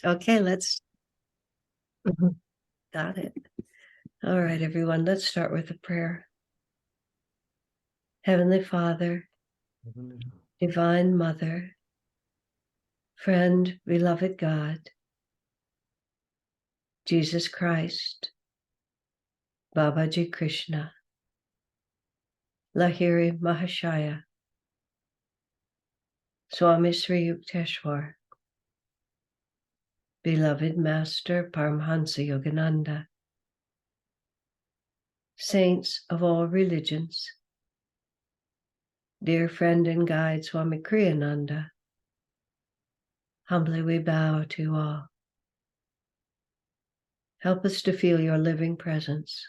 Okay, let's. Got it. All right, everyone, let's start with a prayer. Heavenly Father, Divine Mother, friend, beloved God, Jesus Christ, Babaji Krishna, Lahiri Mahashaya, Swami Sri Yukteswar, beloved Master Paramhansa Yogananda, saints of all religions, dear friend and guide Swami Kriyananda, humbly we bow to you all. Help us to feel your living presence,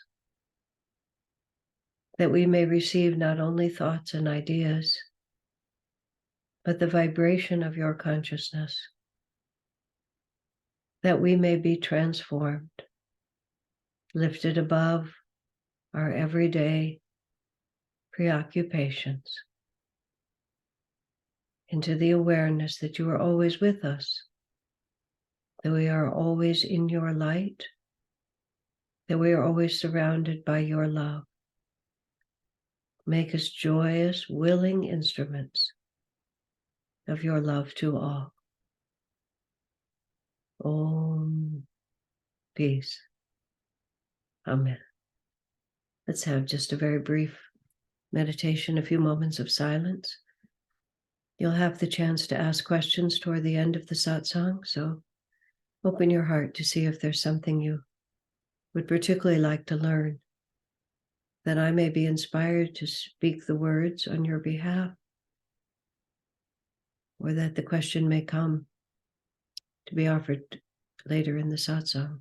that we may receive not only thoughts and ideas, but the vibration of your consciousness, that we may be transformed, lifted above our everyday preoccupations, into the awareness that you are always with us, that we are always in your light, that we are always surrounded by your love. Make us joyous, willing instruments of your love to all. Om. Peace. Amen. Let's have just a very brief meditation, a few moments of silence. You'll have the chance to ask questions toward the end of the satsang, so open your heart to see if there's something you would particularly like to learn, that I may be inspired to speak the words on your behalf, or that the question may come to be offered later in the satsang.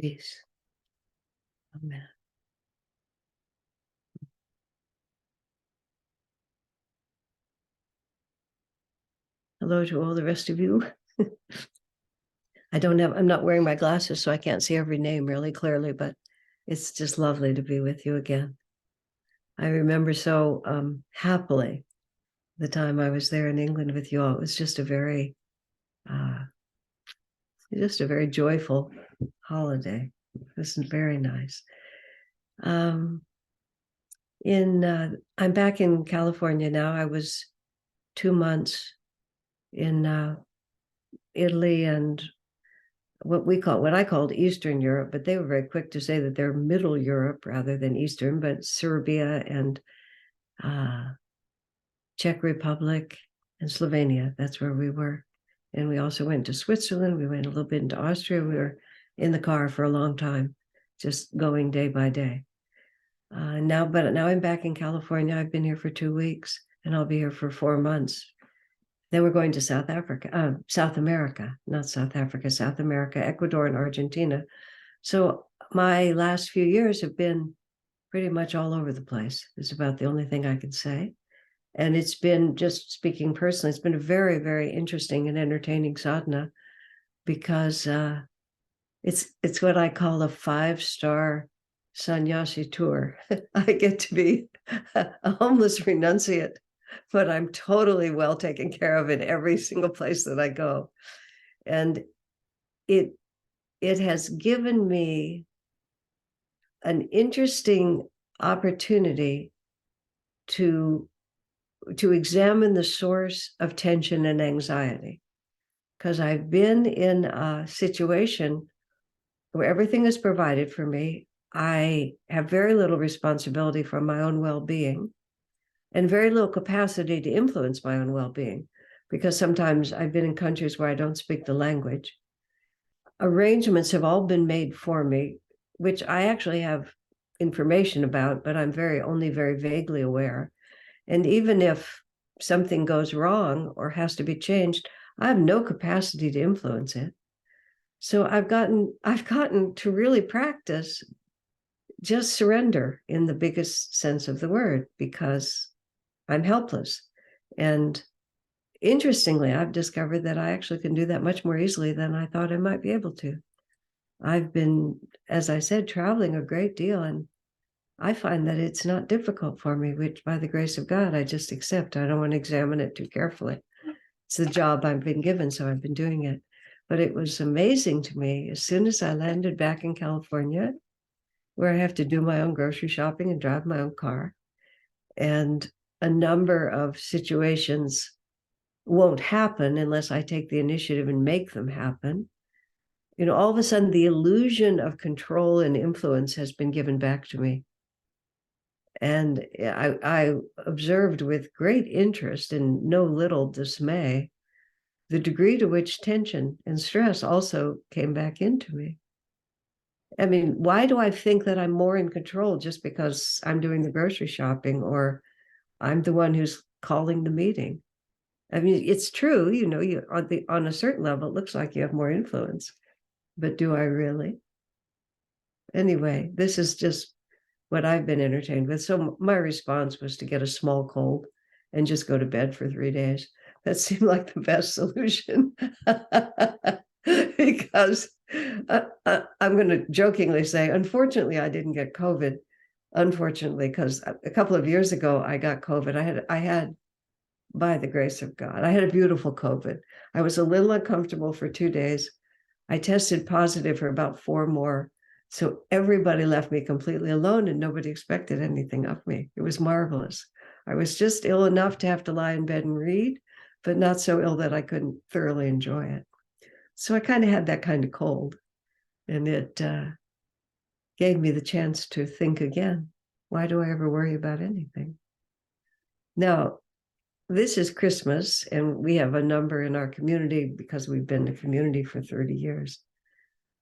Peace. Amen. Hello to all the rest of you. I'm not wearing my glasses, so I can't see every name really clearly, but it's just lovely to be with you again. I remember so happily the time I was there in England with you all. It was just a very joyful holiday. It was very nice. I'm back in California now. I was 2 months in Italy and what I called Eastern Europe, but they were very quick to say that they're Middle Europe rather than Eastern, but Serbia and Czech Republic and Slovenia. That's where we were. And we also went to Switzerland. We went a little bit into Austria. We were in the car for a long time, just going day by day. Now I'm back in California. I've been here for 2 weeks, and I'll be here for 4 months. Then we're going to South America, not South Africa, South America, Ecuador, and Argentina. So my last few years have been pretty much all over the place. It's about the only thing I can say. And it's been, just speaking personally, it's been a very, very interesting and entertaining sadhana, because it's what I call a 5-star sannyasi tour. I get to be a homeless renunciate, but I'm totally well taken care of in every single place that I go. And it has given me an interesting opportunity to examine the source of tension and anxiety, because I've been in a situation where everything is provided for me. I have very little responsibility for my own well-being and very little capacity to influence my own well-being, because sometimes I've been in countries where I don't speak the language. Arrangements have all been made for me, which I actually have information about, but I'm only very vaguely aware. And even if something goes wrong or has to be changed, I have no capacity to influence it. So I've gotten to really practice just surrender in the biggest sense of the word, because I'm helpless. And interestingly, I've discovered that I actually can do that much more easily than I thought I might be able to. I've been, as I said, traveling a great deal, and I find that it's not difficult for me, which by the grace of God, I just accept. I don't want to examine it too carefully. It's the job I've been given, so I've been doing it. But it was amazing to me as soon as I landed back in California, where I have to do my own grocery shopping and drive my own car, and a number of situations won't happen unless I take the initiative and make them happen. All of a sudden, the illusion of control and influence has been given back to me. And I observed with great interest and no little dismay the degree to which tension and stress also came back into me. I mean, why do I think that I'm more in control just because I'm doing the grocery shopping or I'm the one who's calling the meeting? I mean, it's true, you on a certain level, it looks like you have more influence, but do I really? Anyway, this is just what I've been entertained with. So my response was to get a small cold and just go to bed for 3 days. That seemed like the best solution. Because I'm going to jokingly say, unfortunately, I didn't get COVID. Unfortunately, because a couple of years ago, I got COVID. I had, by the grace of God, I had a beautiful COVID. I was a little uncomfortable for 2 days. I tested positive for about 4 more. So everybody left me completely alone, and nobody expected anything of me. It was marvelous. I was just ill enough to have to lie in bed and read, but not so ill that I couldn't thoroughly enjoy it. So I kind of had that kind of cold, and it gave me the chance to think again. Why do I ever worry about anything? Now, this is Christmas, and we have a number in our community, because we've been a community for 30 years.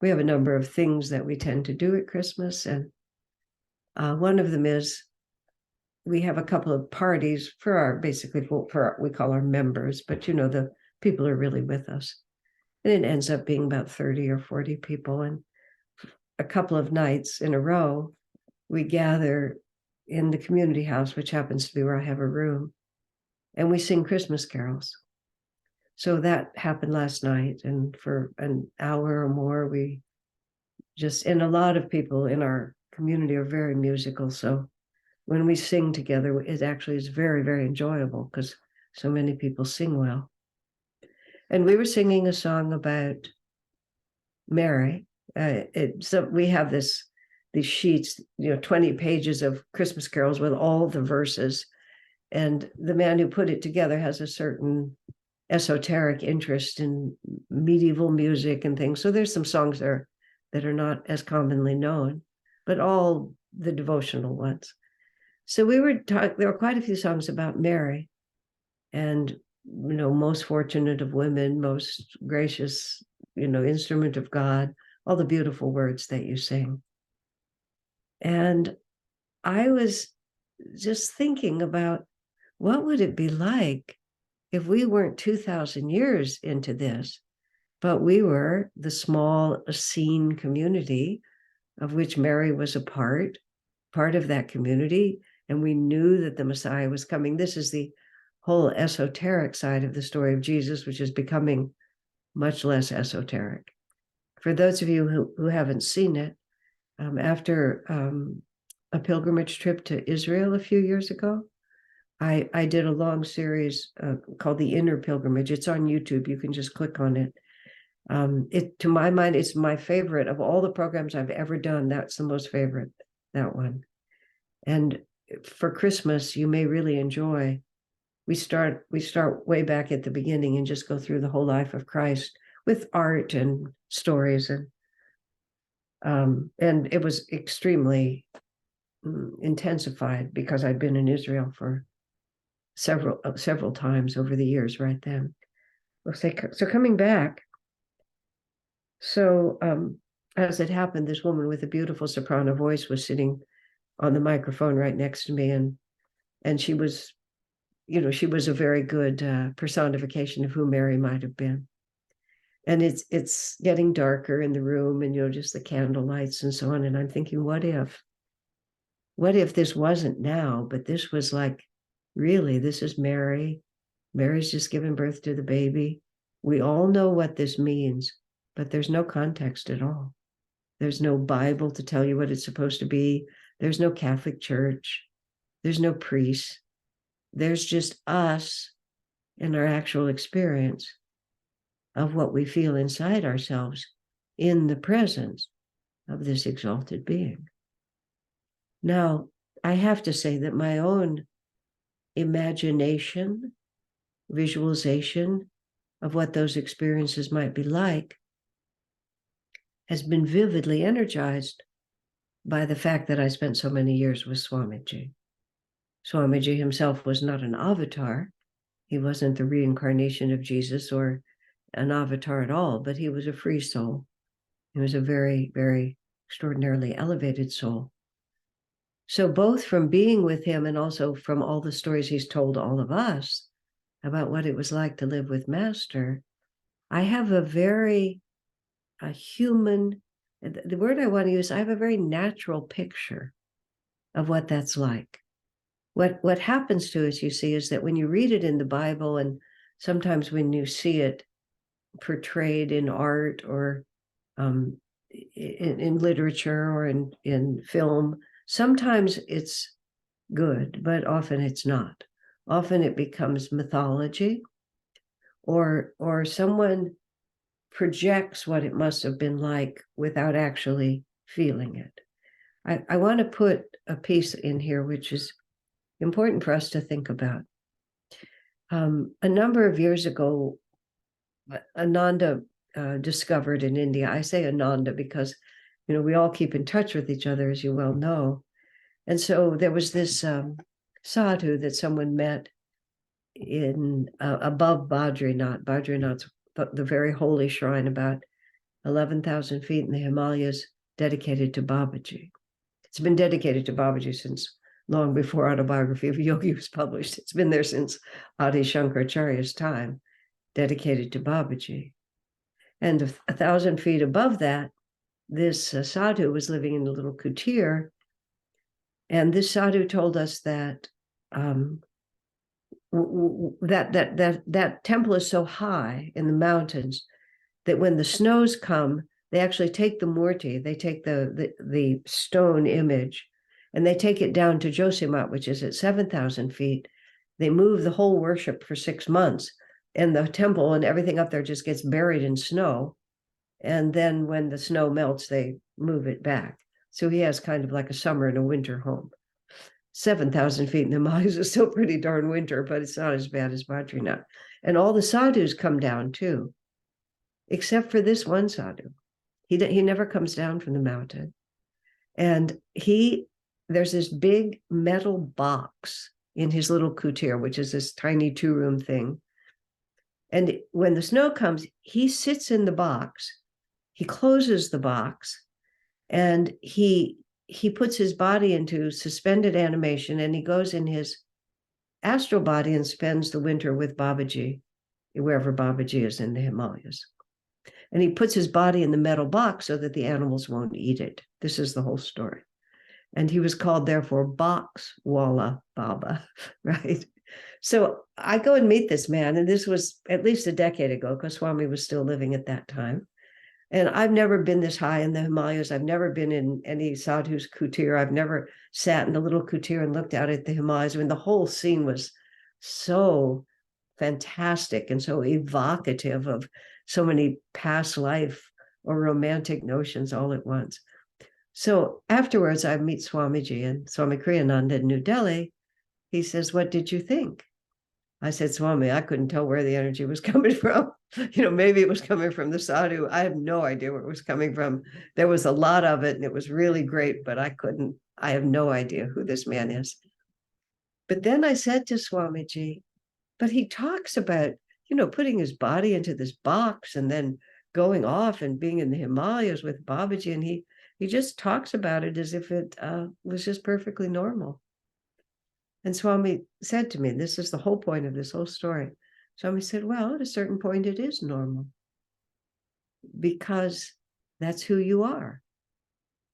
We have a number of things that we tend to do at Christmas, and one of them is we have a couple of parties for we call our members, but the people are really with us. And it ends up being about 30 or 40 people. And a couple of nights in a row, we gather in the community house, which happens to be where I have a room, and we sing Christmas carols. So that happened last night, and for an hour or more, and a lot of people in our community are very musical. So when we sing together, it actually is very, very enjoyable, because so many people sing well. And we were singing a song about Mary. So we have these sheets, 20 pages of Christmas carols with all the verses. And the man who put it together has a certain esoteric interest in medieval music and things. So there's some songs there that are not as commonly known, but all the devotional ones. So we were talking, there were quite a few songs about Mary, and, most fortunate of women, most gracious, instrument of God, all the beautiful words that you sing. And I was just thinking about, what would it be like if we weren't 2,000 years into this, but we were the small Essene community of which Mary was a part of that community, and we knew that the Messiah was coming. This is the whole esoteric side of the story of Jesus, which is becoming much less esoteric. For those of you who haven't seen it, after a pilgrimage trip to Israel a few years ago, I did a long series called The Inner Pilgrimage. It's on YouTube. You can just click on it. To my mind, it's my favorite of all the programs I've ever done. That's the most favorite, that one. And for Christmas, you may really enjoy. We start way back at the beginning and just go through the whole life of Christ with art and stories, and it was extremely intensified because I'd been in Israel for several times over the years. Right then, so coming back. So as it happened, this woman with a beautiful soprano voice was sitting on the microphone right next to me, and she was, she was a very good personification of who Mary might have been. And it's getting darker in the room, and just the candle lights and so on. And I'm thinking, what if this wasn't now, but this was like, really, this is Mary. Mary's just given birth to the baby. We all know what this means, but there's no context at all. There's no Bible to tell you what it's supposed to be. There's no Catholic Church. There's no priest. There's just us and our actual experience of what we feel inside ourselves in the presence of this exalted being. Now, I have to say that my own imagination, visualization of what those experiences might be like has been vividly energized by the fact that I spent so many years with Swamiji. Swamiji himself was not an avatar. He wasn't the reincarnation of Jesus or an avatar at all, but he was a free soul. He was a very, very extraordinarily elevated soul. So both from being with him and also from all the stories he's told all of us about what it was like to live with Master, I have a human, the word I want to use, I have a very natural picture of what that's like. What happens to us, you see, is that when you read it in the Bible, and sometimes when you see it portrayed in art or in literature or in film, sometimes it's good, but often it's not. Often it becomes mythology, or someone projects what it must have been like without actually feeling it. I want to put a piece in here which is important for us to think about. A number of years ago, Ananda discovered in India. I say Ananda because, we all keep in touch with each other, as you well know. And so there was this sadhu that someone met in above Badrinath. Badrinath's the very holy shrine, about 11,000 feet in the Himalayas, dedicated to Babaji. It's been dedicated to Babaji since long before Autobiography of a Yogi was published. It's been there since Adi Shankaracharya's time, dedicated to Babaji. And 1,000 feet above that, this sadhu was living in a little kutir. And this sadhu told us that that temple is so high in the mountains that when the snows come, they actually take the murti, they take the stone image, and they take it down to Josimat, which is at 7,000 feet. They move the whole worship for 6 months, and the temple and everything up there just gets buried in snow. And then when the snow melts, they move it back. So he has kind of like a summer and a winter home. 7,000 feet in the Himalayas is still pretty darn winter, but it's not as bad as Badrinath. And all the sadhus come down too, except for this one sadhu. He never comes down from the mountain. And there's this big metal box in his little kutir, which is this tiny 2-room thing. And when the snow comes, he sits in the box, he closes the box, and he puts his body into suspended animation, and he goes in his astral body and spends the winter with Babaji, wherever Babaji is in the Himalayas. And he puts his body in the metal box so that the animals won't eat it. This is the whole story. And he was called, therefore, Box Walla Baba, right? So I go and meet this man, and this was at least a decade ago, because Swami was still living at that time. And I've never been this high in the Himalayas. I've never been in any sadhu's kutir. I've never sat in the little kutir and looked out at the Himalayas. I mean, the whole scene was so fantastic and so evocative of so many past life or romantic notions all at once. So afterwards, I meet Swamiji and Swami Kriyananda in New Delhi. He says, "What did you think?" I said, "Swami, I couldn't tell where the energy was coming from. Maybe it was coming from the sadhu. I have no idea where it was coming from. There was a lot of it, and it was really great, but I have no idea who this man is." But then I said to Swamiji, but he talks about, putting his body into this box and then going off and being in the Himalayas with Babaji, and he just talks about it as if it was just perfectly normal. And Swami said to me, this is the whole point of this whole story. Swami said, well, at a certain point, it is normal, because that's who you are.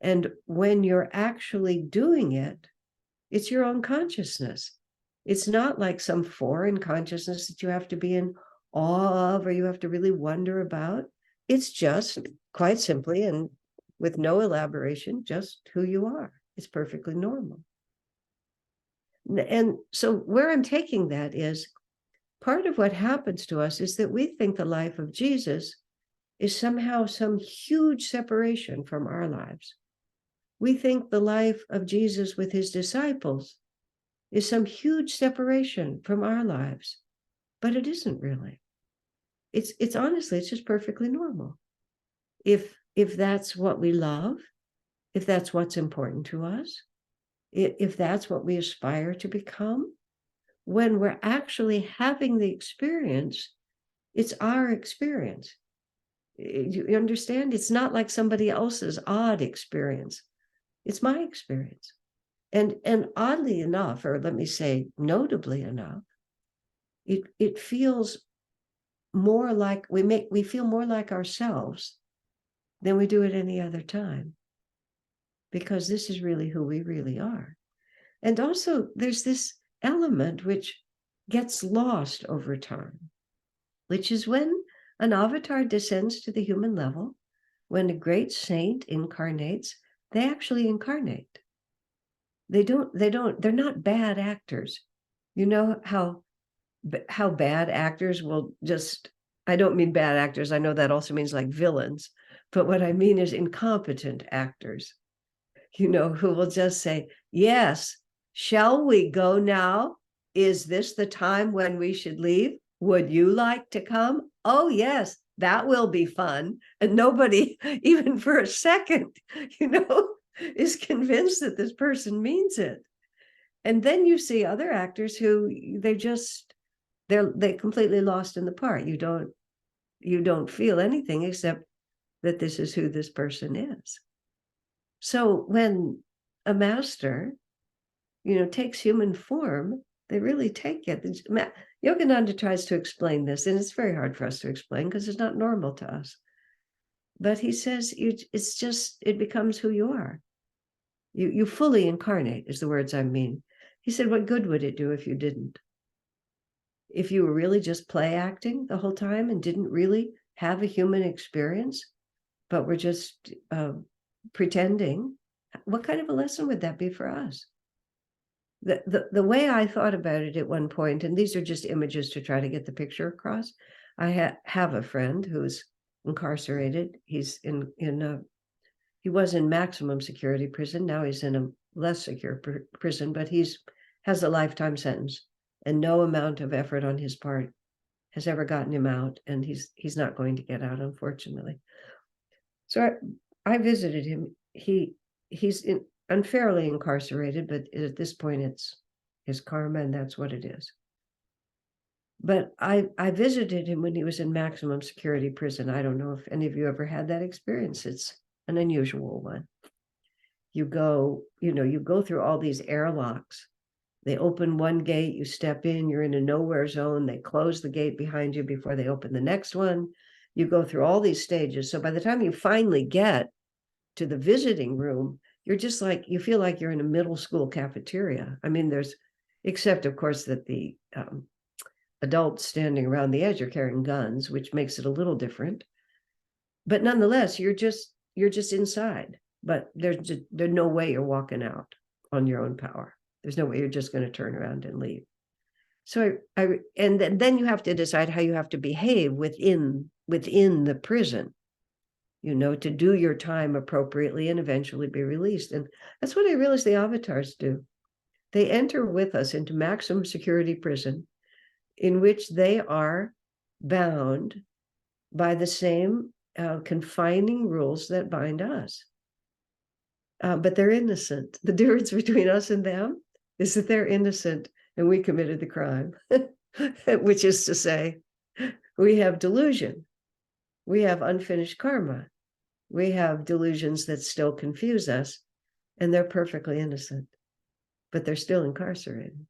And when you're actually doing it, it's your own consciousness. It's not like some foreign consciousness that you have to be in awe of or you have to really wonder about. It's just quite simply, and with no elaboration, just who you are. It's perfectly normal. And so where I'm taking that is, part of what happens to us is that we think the life of Jesus is somehow some huge separation from our lives. We think the life of Jesus with his disciples is some huge separation from our lives, but it isn't really. It's honestly, it's just perfectly normal. If that's what we love, if that's what's important to us, if that's what we aspire to become, when we're actually having the experience, it's our experience. You understand? It's not like somebody else's odd experience. It's my experience. And oddly enough, or let me say notably enough, it feels more like we feel more like ourselves than we do at any other time, because this is really who we really are. And also there's this element which gets lost over time, which is when an avatar descends to the human level, when a great saint incarnates, they actually incarnate. They're not bad actors. You know how bad actors will just, I don't mean bad actors, I know that also means like villains, but what I mean is incompetent actors, who will just say, yes, shall we go now? Is this the time when we should leave? Would you like to come? Oh, yes, that will be fun. And nobody, even for a second, is convinced that this person means it. And then you see other actors who they're completely lost in the part. You don't feel anything except that this is who this person is. So when a master, takes human form, they really take it. Yogananda tries to explain this, and it's very hard for us to explain because it's not normal to us. But he says it becomes who you are. You fully incarnate, is the words I mean. He said, what good would it do if you didn't? If you were really just play acting the whole time and didn't really have a human experience, but were just pretending, what kind of a lesson would that be for us? The way I thought about it at one point, and these are just images to try to get the picture across. I have a friend who's incarcerated. He's he was in maximum security prison. Now he's in a less secure prison, but has a lifetime sentence, and no amount of effort on his part has ever gotten him out, and he's not going to get out, unfortunately. So I visited him. He's unfairly incarcerated, but at this point it's his karma, and that's what it is. But I visited him when he was in maximum security prison. I don't know if any of you ever had that experience. It's an unusual one. You go through all these airlocks. They open one gate, you step in, you're in a nowhere zone. They close the gate behind you before they open the next one. You go through all these stages. So by the time you finally get to the visiting room, you're just like, you feel like you're in a middle school cafeteria. I mean, except of course that the adults standing around the edge are carrying guns, which makes it a little different. But nonetheless, you're just inside. But there's no way you're walking out on your own power. There's no way you're just going to turn around and leave. So and then you have to decide how you have to behave within the prison, to do your time appropriately and eventually be released. And that's what I realized the avatars do. They enter with us into maximum security prison, in which they are bound by the same confining rules that bind us. But they're innocent. The difference between us and them is that they're innocent and we committed the crime, which is to say, we have delusion. We have unfinished karma. We have delusions that still confuse us, and they're perfectly innocent, but they're still incarcerated.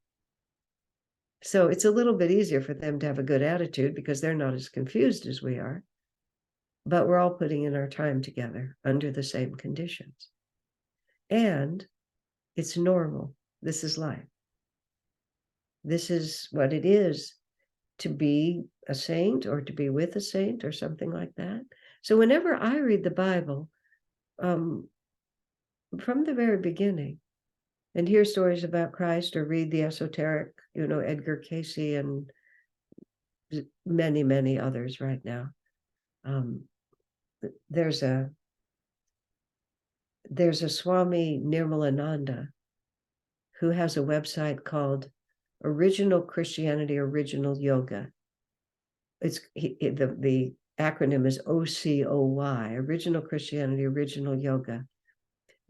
So it's a little bit easier for them to have a good attitude because they're not as confused as we are, but we're all putting in our time together under the same conditions. And it's normal. This is life. This is what it is to be a saint or to be with a saint or something like that. So whenever I read the Bible, from the very beginning, and hear stories about Christ or read the esoteric, Edgar Cayce and many, many others right now. There's a Swami Nirmalananda who has a website called Original Christianity, Original Yoga. The acronym is OCOY, Original Christianity, Original Yoga.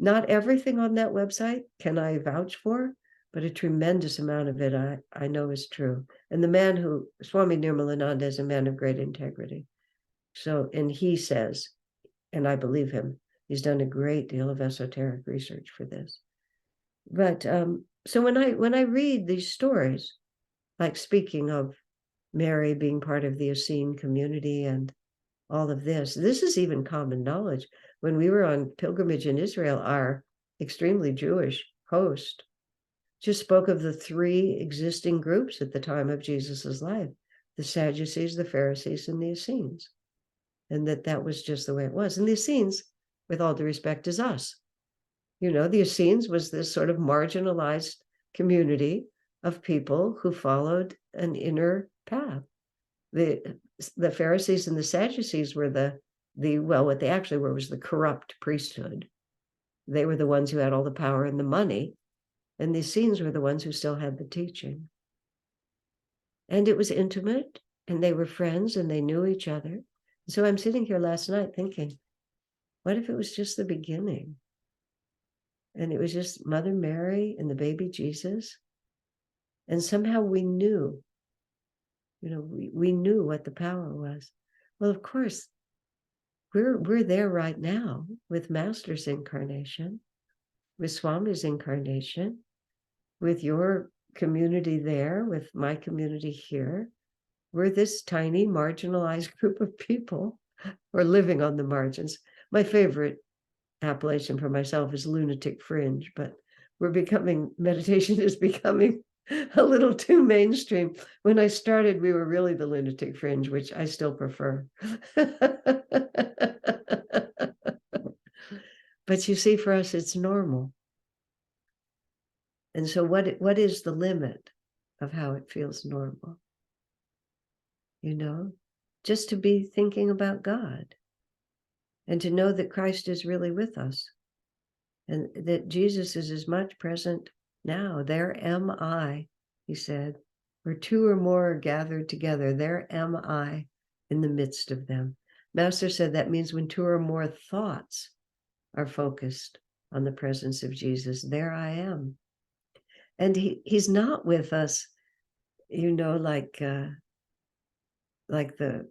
Not everything on that website can I vouch for, but a tremendous amount of it I know is true. And Swami Nirmalananda, is a man of great integrity. So, and he says, and I believe him, he's done a great deal of esoteric research for this. But so when I read these stories, like speaking of Mary being part of the Essene community and all of this is even common knowledge. When we were on pilgrimage in Israel, our extremely Jewish host just spoke of the three existing groups at the time of Jesus's life: the Sadducees, the Pharisees, and the Essenes. And that was just the way it was. And the Essenes, with all due respect, is us. The Essenes was this sort of marginalized community of people who followed an inner path. The Pharisees and the Sadducees were what they actually were was the corrupt priesthood. They were the ones who had all the power and the money, and the Essenes were the ones who still had the teaching. And it was intimate, and they were friends, and they knew each other. So I'm sitting here last night thinking, what if it was just the beginning? And it was just Mother Mary and the baby Jesus. And somehow we knew, we knew what the power was. Well, of course, we're there right now with Master's incarnation, with Swami's incarnation, with your community there, with my community here. We're this tiny marginalized group of people who are living on the margins. My favorite appellation for myself is lunatic fringe, but meditation is becoming a little too mainstream. When I started, we were really the lunatic fringe, which I still prefer. But you see, for us, it's normal. And so what is the limit of how it feels normal? Just to be thinking about God and to know that Christ is really with us and that Jesus is as much present now. There am I, he said, Where two or more are gathered together, there am I in the midst of them. Master said that means when two or more thoughts are focused on the presence of Jesus, there I am. And he's not with us, like the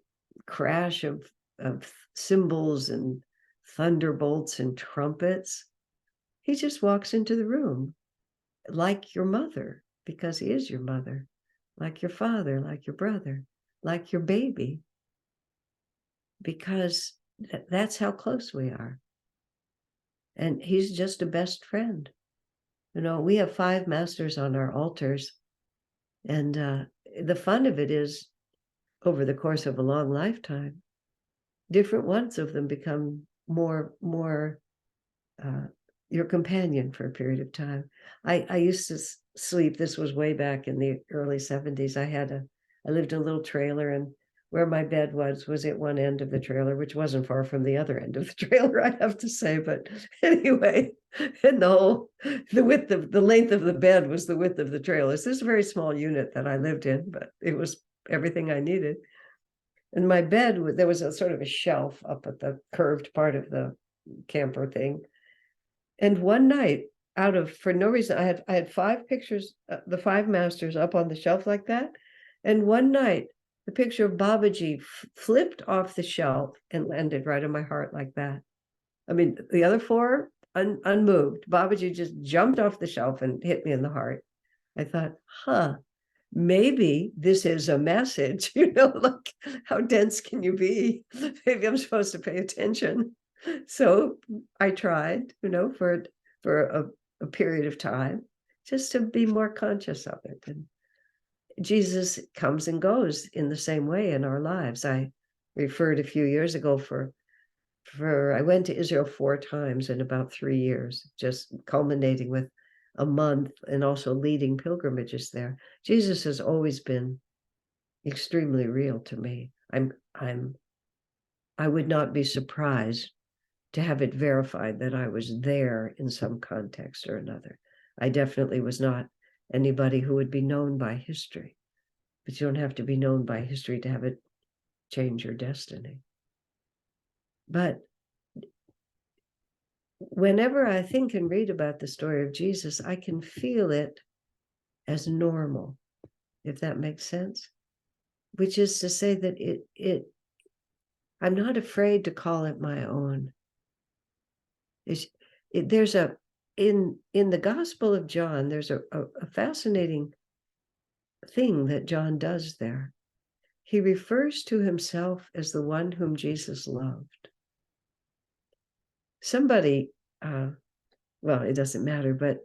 crash of cymbals and thunderbolts and trumpets. He just walks into the room like your mother, because he is your mother, like your father, like your brother, like your baby, because that's how close we are. And he's just a best friend. We have 5 masters on our altars, and the fun of it is, over the course of a long lifetime, different ones of them become more your companion for a period of time. I used to sleep, this was way back in the early 70s. I lived in a little trailer, and where my bed was at one end of the trailer, which wasn't far from the other end of the trailer, I have to say. But anyway, and the length of the bed was the width of the trailer. So this is a very small unit that I lived in, but it was everything I needed. And my bed, there was a sort of a shelf up at the curved part of the camper thing. And one night, for no reason, I had 5 pictures, the 5 masters up on the shelf like that. And one night, the picture of Babaji flipped off the shelf and landed right on my heart like that. I mean, the other 4 unmoved. Babaji just jumped off the shelf and hit me in the heart. I thought, maybe this is a message, like, how dense can you be? Maybe I'm supposed to pay attention. So I tried, for a period of time, just to be more conscious of it. And Jesus comes and goes in the same way in our lives. I referred a few years ago I went to Israel 4 times in about 3 years, just culminating with a month and also leading pilgrimages there. Jesus has always been extremely real to me. I would not be surprised to have it verified that I was there in some context or another. I definitely was not anybody who would be known by history, but you don't have to be known by history to have it change your destiny. But whenever I think and read about the story of Jesus, I can feel it as normal, if that makes sense, which is to say that I'm not afraid to call it my own. There's in the Gospel of John, there's a fascinating thing that John does there. He refers to himself as the one whom Jesus loved. Somebody, well, it doesn't matter, but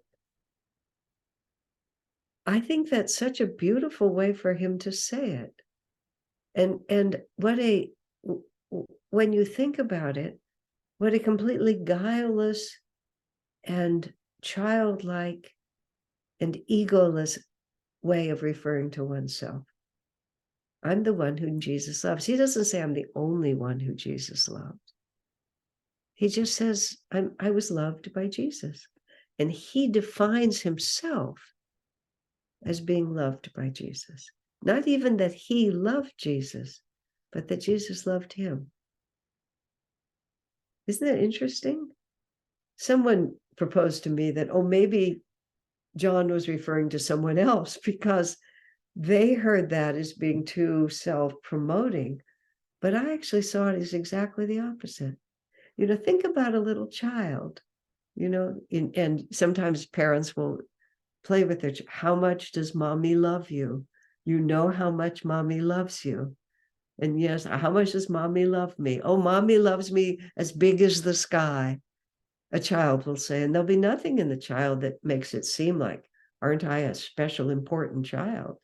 I think that's such a beautiful way for him to say it. And when you think about it, what a completely guileless and childlike and egoless way of referring to oneself. I'm the one whom Jesus loves. He doesn't say I'm the only one who Jesus loved. He just says, I was loved by Jesus. And he defines himself as being loved by Jesus. Not even that he loved Jesus, but that Jesus loved him. Isn't that interesting? Someone proposed to me that, maybe John was referring to someone else, because they heard that as being too self-promoting. But I actually saw it as exactly the opposite. Think about a little child, and sometimes parents will play with their child. How much does mommy love you? You know how much mommy loves you. And yes, how much does mommy love me? Oh, mommy loves me as big as the sky, a child will say. And there'll be nothing in the child that makes it seem like, aren't I a special, important child?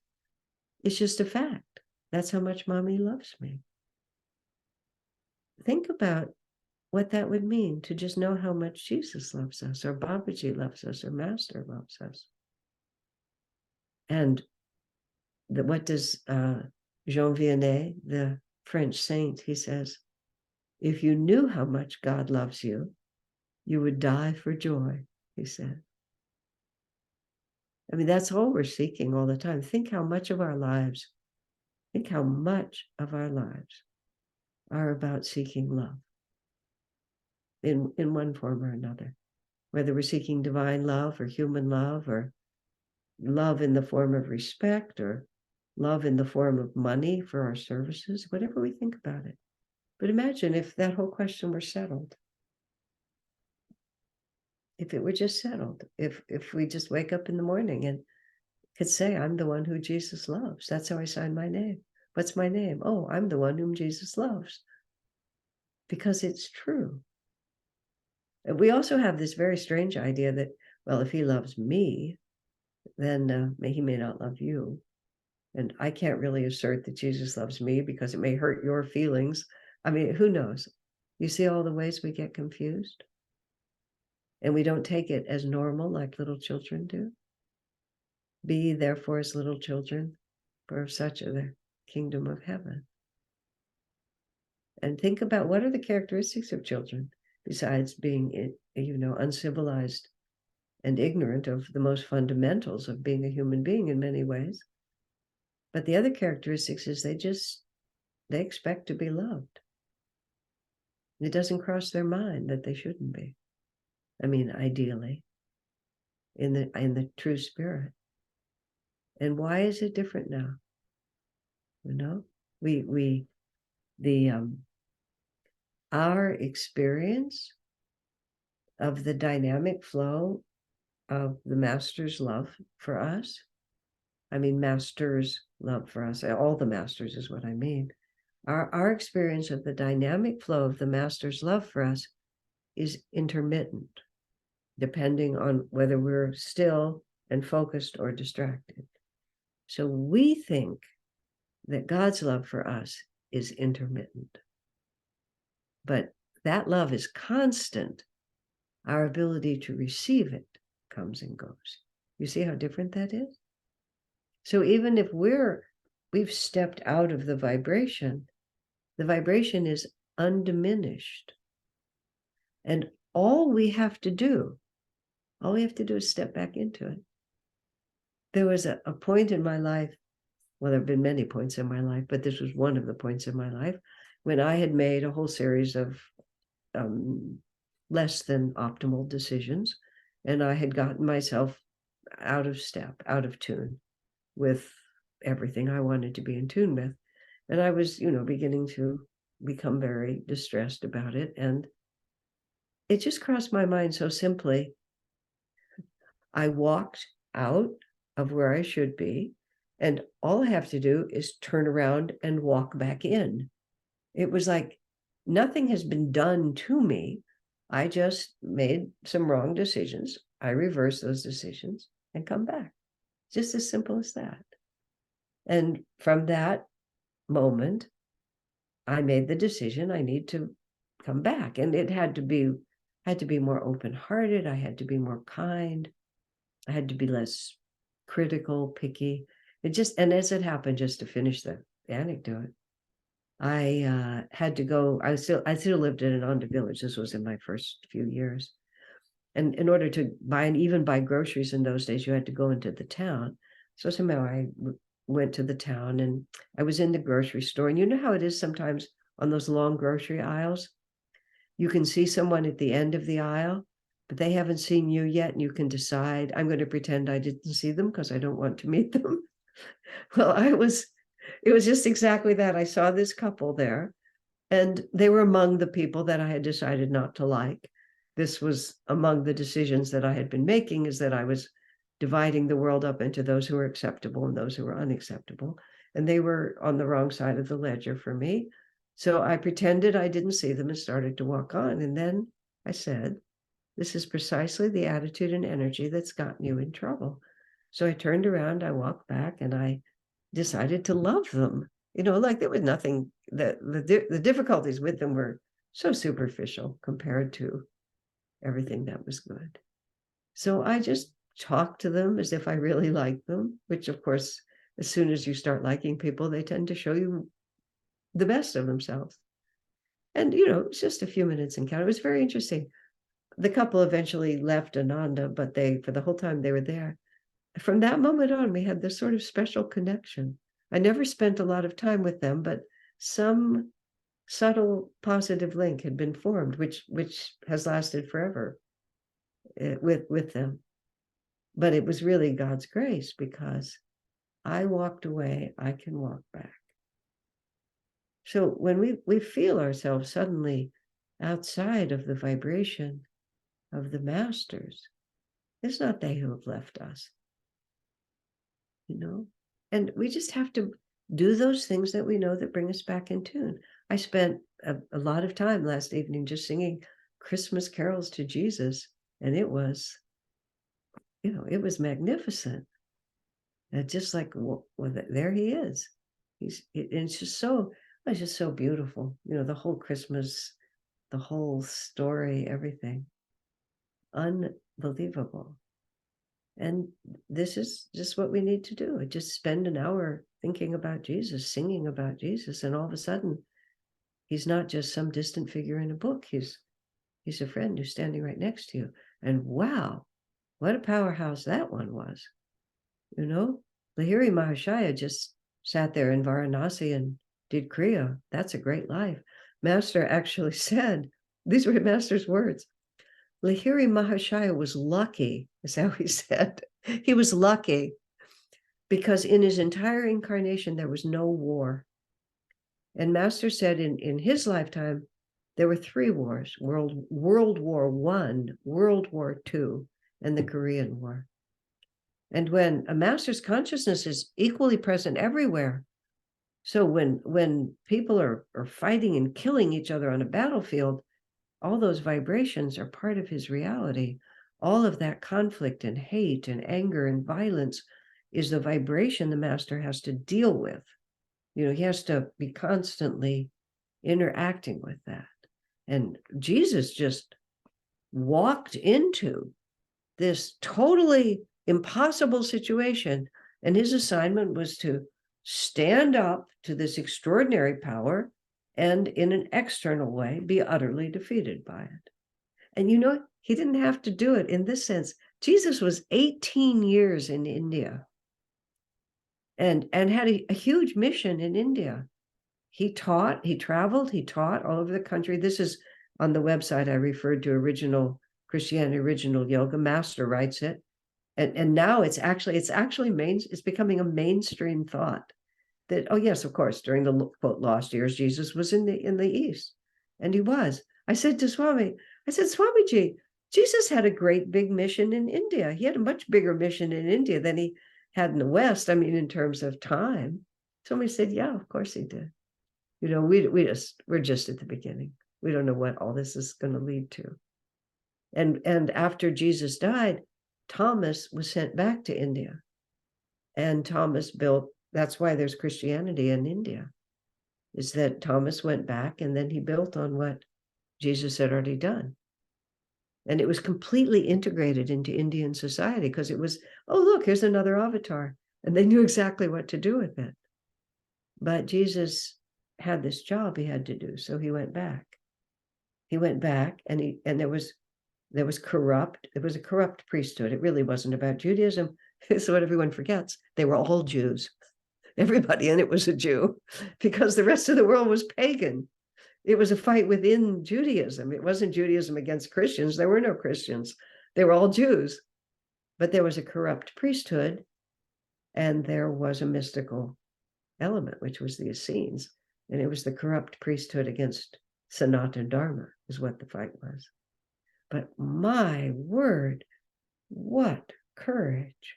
It's just a fact. That's how much mommy loves me. Think about what that would mean to just know how much Jesus loves us, or Babaji loves us, or Master loves us. And what does Jean Vianney, the French saint, he says, if you knew how much God loves you, you would die for joy, he said. I mean, that's all we're seeking all the time. Think how much of our lives are about seeking love in one form or another, whether we're seeking divine love or human love, or love in the form of respect, or love in the form of money for our services, whatever we think about it. But imagine if that whole question were settled. If it were just settled, if we just wake up in the morning and could say, I'm the one who Jesus loves. That's how I sign my name. What's my name? Oh, I'm the one whom Jesus loves. Because it's true. And we also have this very strange idea that, well, if he loves me, then he may not love you. And I can't really assert that Jesus loves me because it may hurt your feelings. I mean, who knows? You see all the ways we get confused? And we don't take it as normal like little children do. Be therefore as little children, for of such are the kingdom of heaven. And think about what are the characteristics of children, besides being, uncivilized and ignorant of the most fundamentals of being a human being in many ways. But the other characteristics is they expect to be loved. It doesn't cross their mind that they shouldn't be. I mean, ideally, in the true spirit. And why is it different now? Our experience of the dynamic flow of the Master's love for us. I mean, Master's love for us, all the Masters is what I mean. Our experience of the dynamic flow of the Master's love for us is intermittent, depending on whether we're still and focused or distracted. So we think that God's love for us is intermittent. But that love is constant. Our ability to receive it comes and goes. You see how different that is? So even if we've stepped out of the vibration is undiminished. And all we have to do is step back into it. There was a point in my life, well, there have been many points in my life, but this was one of the points in my life when I had made a whole series of less than optimal decisions. And I had gotten myself out of step, out of tune with everything I wanted to be in tune with. And I was, beginning to become very distressed about it. And it just crossed my mind so simply. I walked out of where I should be, and all I have to do is turn around and walk back in. It was like nothing has been done to me. I just made some wrong decisions. I reverse those decisions and come back. Just as simple as that. And from that moment, I made the decision I need to come back. And it had to be more open-hearted. I had to be more kind. I had to be less critical, picky. And as it happened, just to finish the anecdote, I had to go. I still lived in an Ananda village. This was in my first few years. And in order to buy groceries in those days, you had to go into the town. So somehow I went to the town, and I was in the grocery store. And you know how it is sometimes on those long grocery aisles? You can see someone at the end of the aisle, but they haven't seen you yet. And you can decide, I'm going to pretend I didn't see them because I don't want to meet them. Well, it was just exactly that. I saw this couple there, and they were among the people that I had decided not to like. This was among the decisions that I had been making, is that I was dividing the world up into those who were acceptable and those who were unacceptable. And they were on the wrong side of the ledger for me. So I pretended I didn't see them and started to walk on. And then I said, this is precisely the attitude and energy that's gotten you in trouble. So I turned around, I walked back, and I decided to love them. Like there was nothing, the difficulties with them were so superficial compared to everything that was good. So I just talked to them as if I really liked them, which of course, as soon as you start liking people, they tend to show you the best of themselves. And, it's just a few minutes encounter. It was very interesting. The couple eventually left Ananda, but for the whole time they were there, from that moment on, we had this sort of special connection. I never spent a lot of time with them, but some subtle positive link had been formed, which has lasted forever with them. But it was really God's grace, because I walked away, I can walk back. So when we feel ourselves suddenly outside of the vibration of the masters, it's not they who have left us, and we just have to do those things that we know that bring us back in tune. I spent a lot of time last evening just singing Christmas carols to Jesus, and it was magnificent. And just like, well, there he is. It's just so beautiful. The whole Christmas, the whole story, everything. Unbelievable. And this is just what we need to do. Just spend an hour thinking about Jesus, singing about Jesus, and all of a sudden, he's not just some distant figure in a book. He's a friend who's standing right next to you. And wow, what a powerhouse that one was. Lahiri Mahashaya just sat there in Varanasi and did Kriya. That's a great life. Master actually said, these were Master's words, Lahiri Mahashaya was lucky, is how he said. He was lucky because in his entire incarnation, there was no war. And Master said in his lifetime, there were 3 wars, World War I, World War II, and the Korean War. And when a Master's consciousness is equally present everywhere, so when people are fighting and killing each other on a battlefield, all those vibrations are part of his reality. All of that conflict and hate and anger and violence is the vibration the Master has to deal with. He has to be constantly interacting with that. And Jesus just walked into this totally impossible situation, and his assignment was to stand up to this extraordinary power and in an external way be utterly defeated by it. And he didn't have to do it in this sense. Jesus was 18 years in India and had a huge mission in India. He taught, he traveled, he taught all over the country. This is on the website I referred to, Original Christianity, Original Yoga. Master writes it. And now it's becoming a mainstream thought that, oh yes, of course, during the quote lost years, Jesus was in the East. And he was. I said to Swami, Swamiji, Jesus had a great big mission in India. He had a much bigger mission in India than he had in the West. I mean, in terms of time. Somebody said, yeah, of course he did. We're just at the beginning. We don't know what all this is going to lead to. And after Jesus died, Thomas was sent back to India. And Thomas built, that's why there's Christianity in India, is that Thomas went back and then he built on what Jesus had already done. And it was completely integrated into Indian society because it was, oh, look, here's another avatar. And they knew exactly what to do with it. But Jesus had this job he had to do, so he went back. He went back and there was corrupt, it was a corrupt priesthood. It really wasn't about Judaism. It's what everyone forgets. They were all Jews. Everybody in it was a Jew because the rest of the world was pagan. It was a fight within Judaism. It wasn't Judaism against Christians. There were no Christians. They were all Jews. But there was a corrupt priesthood and there was a mystical element, which was the Essenes. And it was the corrupt priesthood against Sanatana Dharma is what the fight was. But my word, what courage.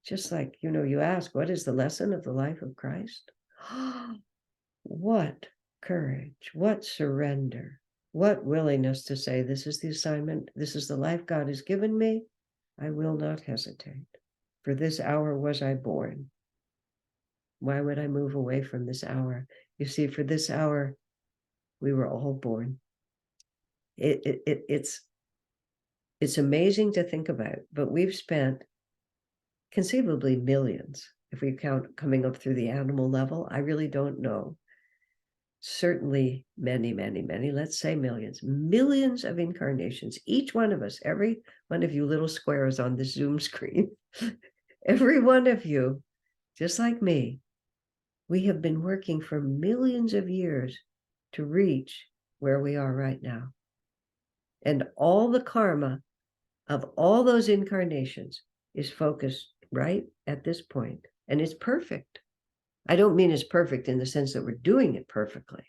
Just like, you ask, what is the lesson of the life of Christ? What courage, what surrender, what willingness to say, this is the assignment, this is the life God has given me. I will not hesitate. For this hour was I born. Why would I move away from this hour? You see, for this hour, we were all born. It's amazing to think about, but we've spent conceivably millions, if we count coming up through the animal level. I really don't know. Certainly many, many, many, let's say millions of incarnations. Each one of us, every one of you little squares on the Zoom screen Every one of you, just like me, we have been working for millions of years to reach where we are right now. And all the karma of all those incarnations is focused right at this point. And it's perfect. I don't mean it's perfect in the sense that we're doing it perfectly,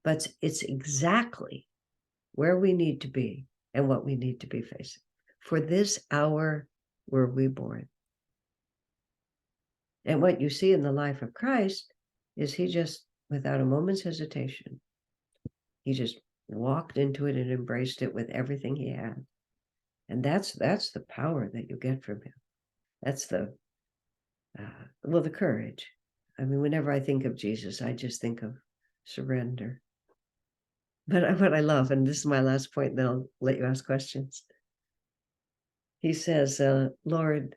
but it's exactly where we need to be and what we need to be facing. For this hour were we born. And what you see in the life of Christ is he just, without a moment's hesitation, he just walked into it and embraced it with everything he had. And that's the power that you get from him. That's the courage. I mean, whenever I think of Jesus, I just think of surrender. But what I love, and this is my last point, then I'll let you ask questions. He says, Lord,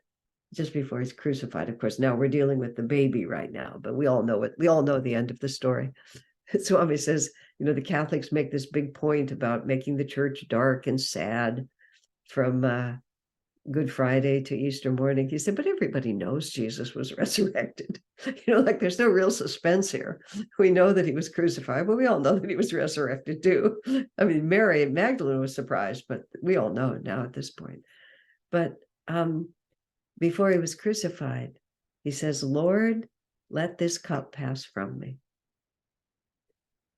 just before he's crucified, of course, now we're dealing with the baby right now, but we all know it. We all know the end of the story. Swami says, the Catholics make this big point about making the church dark and sad from Good Friday to Easter morning. He said, but everybody knows Jesus was resurrected. Like there's no real suspense here. We know that he was crucified, but we all know that he was resurrected too. I mean, Mary Magdalene was surprised, but we all know it now at this point. But before he was crucified, he says, Lord, let this cup pass from me.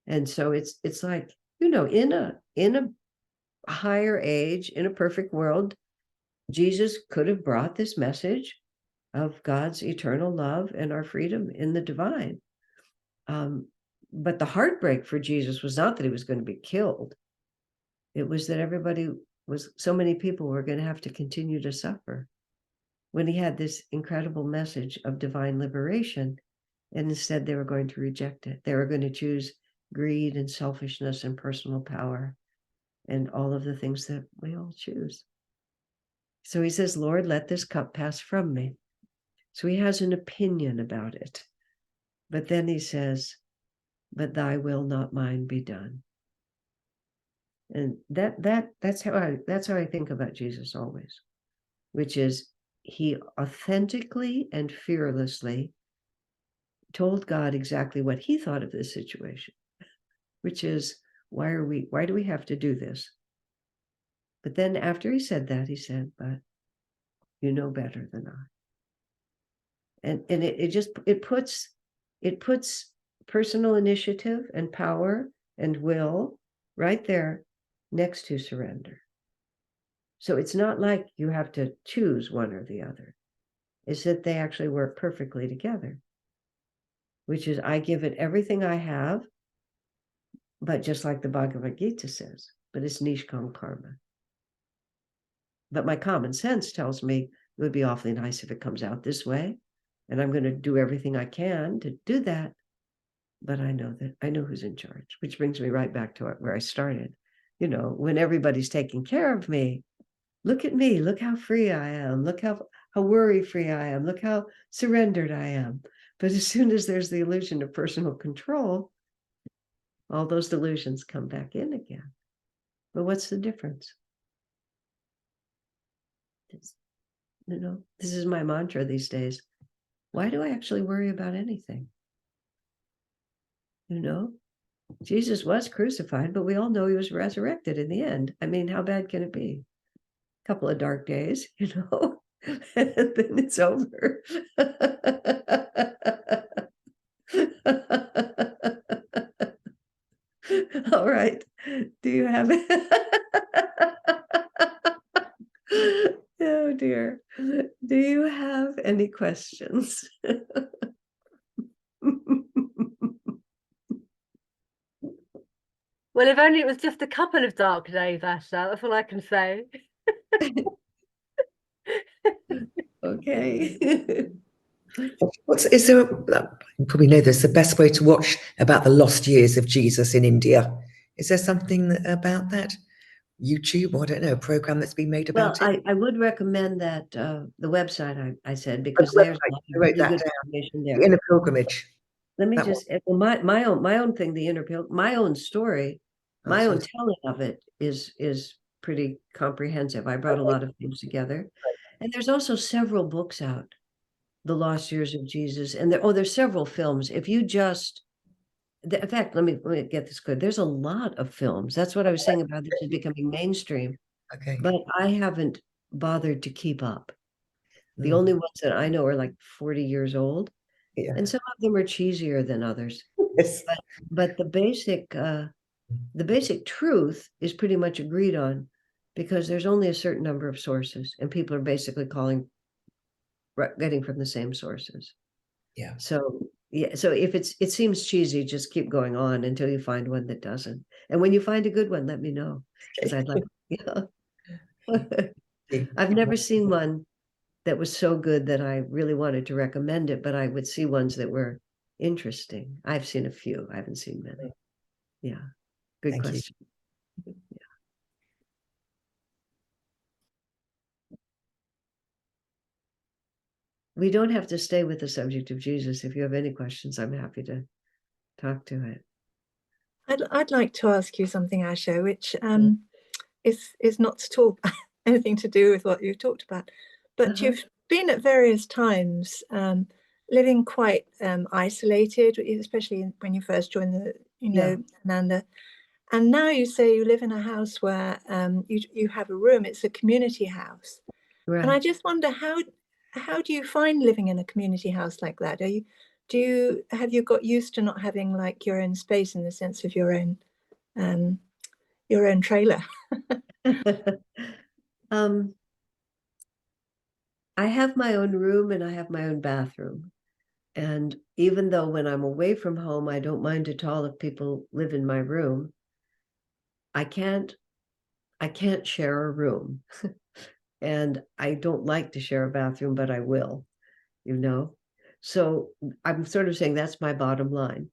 And so it's like, in a higher age, in a perfect world, Jesus could have brought this message of God's eternal love and our freedom in the divine. But the heartbreak for Jesus was not that he was going to be killed. It was that so many people were going to have to continue to suffer when he had this incredible message of divine liberation. And instead they were going to reject it. They were going to choose greed and selfishness and personal power and all of the things that we all choose. So he says, Lord, let this cup pass from me. So he has an opinion about it. But then he says, but thy will, not mine, be done. And that's how I think about Jesus always, which is he authentically and fearlessly told God exactly what he thought of this situation, which is, why do we have to do this? But then after he said that, he said, but you know better than I. And it puts personal initiative and power and will right there next to surrender. So it's not like you have to choose one or the other. It's that they actually work perfectly together, which is I give it everything I have, but just like the Bhagavad Gita says, but it's nishkam karma. But my common sense tells me it would be awfully nice if it comes out this way, and I'm going to do everything I can to do that. But I know who's in charge, which brings me right back to where I started. When everybody's taking care of me, look at me, look how free I am, look how worry-free I am, look how surrendered I am. But as soon as there's the illusion of personal control, all those delusions come back in again. But what's the difference? This is my mantra these days. Why do I actually worry about anything? Jesus was crucified, but we all know he was resurrected in the end. I mean, how bad can it be? A couple of dark days, and then it's over. All right. Do you have Oh dear. Do you have any questions? Well, if only it was just a couple of dark days, Asha. That's all I can say. Okay. Is there, you probably know this, the best way to watch about the lost years of Jesus in India? Is there something about that? YouTube, or I don't know, a program that's been made about it? I would recommend that the website I said, because there's a lot of really good information there. The Inner Pilgrimage. Let me just my own thing, the inner my own story, my own telling of it is pretty comprehensive. I brought a lot of things together, and there's also several books out The Lost Years of Jesus. And there's several films. If you just, in fact, let me get this clear. There's a lot of films. That's what I was saying about this is becoming mainstream. Okay. But I haven't bothered to keep up. The Mm. only ones that I know are like 40 years old. Yeah. And some of them are cheesier than others. Yes. But the basic truth is pretty much agreed on, because there's only a certain number of sources, and people are basically getting from the same sources. Yeah. So yeah, so if it seems cheesy, just keep going on until you find one that doesn't. And when you find a good one, let me know, because I'd like, I've never seen one that was so good that I really wanted to recommend it, but I would see ones that were interesting. I've seen a few. I haven't seen many. Yeah. Good Thank you. question. We don't have to stay with the subject of Jesus. If you have any questions, I'm happy to talk to it. I'd like to ask you something, Asha, which is not at all anything to do with what you talked about, but you've been at various times living quite isolated, especially when you first joined the, Ananda. And now you say you live in a house where you have a room. It's a community house, Right. and I just wonder how do you find living in a community house like that? Have you got used to not having like your own space in the sense of your own trailer? I have my own room and I have my own bathroom. And even though when I'm away from home, I don't mind at all if people live in my room, I can't share a room. And I don't like to share a bathroom, but I will, So I'm sort of saying that's my bottom line.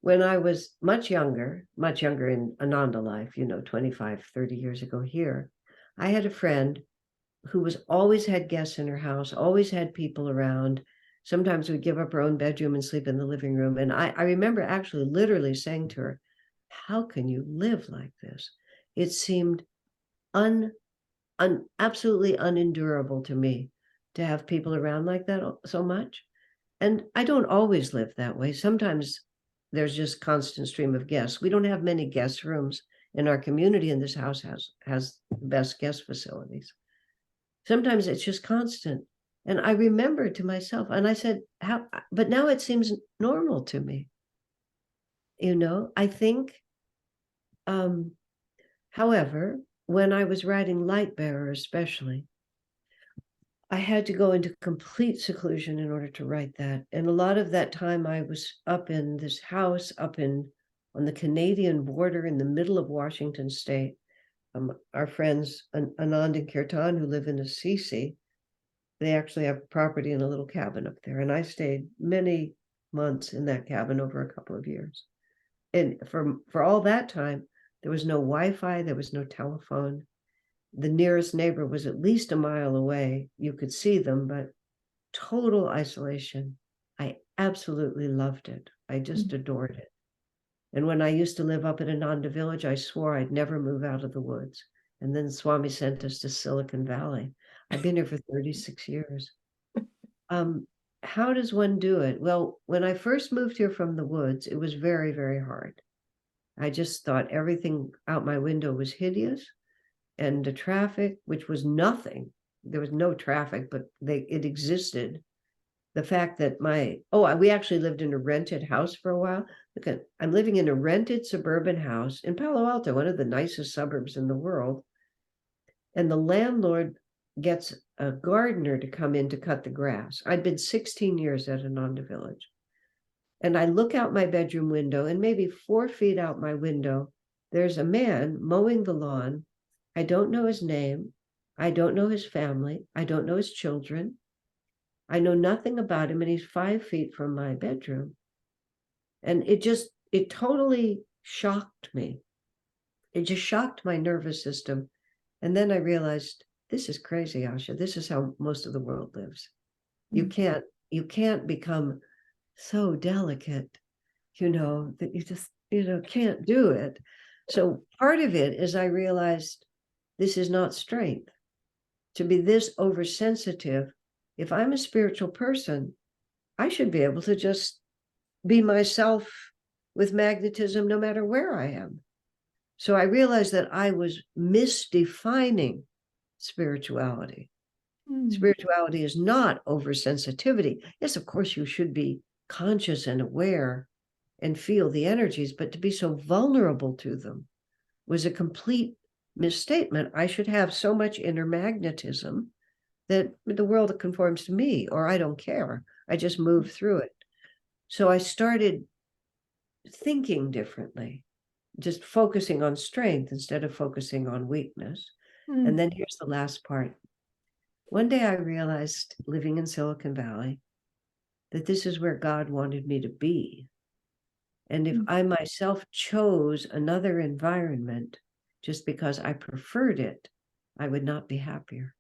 When I was much younger in Ananda life, 25, 30 years ago here, I had a friend who always had guests in her house, always had people around. Sometimes we'd give up her own bedroom and sleep in the living room. And I remember actually literally saying to her, how can you live like this? It seemed absolutely unendurable to me to have people around like that so much. And I don't always live that way. Sometimes there's just constant stream of guests. We don't have many guest rooms in our community, and this house has the best guest facilities. Sometimes it's just constant. And I remember to myself, and I said, but now it seems normal to me. I think, however, when I was writing Lightbearer, especially, I had to go into complete seclusion in order to write that. And a lot of that time I was up in this house on the Canadian border in the middle of Washington State. Our friends, Anand and Kirtan, who live in Assisi, they actually have property in a little cabin up there. And I stayed many months in that cabin over a couple of years. And for all that time, there was no Wi-Fi, there was no telephone. The nearest neighbor was at least a mile away. You could see them, but total isolation. I absolutely loved it. I just adored it. And when I used to live up in Ananda Village, I swore I'd never move out of the woods. And then Swami sent us to Silicon Valley. I've been here for 36 years. How does one do it? Well, when I first moved here from the woods, it was very, very hard. I just thought everything out my window was hideous. And the traffic, which was nothing, there was no traffic, but it existed. The fact that we actually lived in a rented house for a while. Look, I'm living in a rented suburban house in Palo Alto, one of the nicest suburbs in the world. And the landlord gets a gardener to come in to cut the grass. I'd been 16 years at Ananda Village. And I look out my bedroom window, and maybe 4 feet out my window, there's a man mowing the lawn. I don't know his name. I don't know his family. I don't know his children. I know nothing about him, and he's 5 feet from my bedroom. And it totally shocked me. It just shocked my nervous system. And then I realized, this is crazy, Asha. This is how most of the world lives. You can't become so delicate, that you just, can't do it. So part of it is I realized this is not strength. To be this oversensitive if I'm a spiritual person, I should be able to just be myself with magnetism no matter where I am. So I realized that I was misdefining spirituality. Spirituality is not oversensitivity. Yes, of course, you should be conscious and aware and feel the energies, but to be so vulnerable to them was a complete misstatement. I should have so much inner magnetism that the world conforms to me, or I don't care. I just move through it. So I started thinking differently, just focusing on strength instead of focusing on weakness. And then here's the last part. One day I realized, living in Silicon Valley, that this is where God wanted me to be. And if I myself chose another environment just because I preferred it, I would not be happier.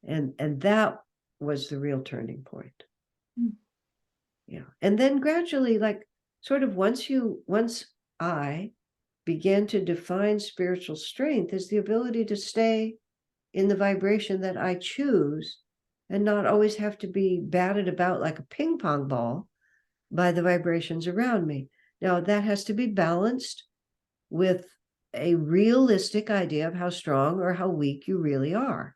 And that was the real turning point. Yeah. And then gradually, like sort of once I began to define spiritual strength as the ability to stay in the vibration that I choose and not always have to be batted about like a ping pong ball by the vibrations around me. Now, that has to be balanced with a realistic idea of how strong or how weak you really are.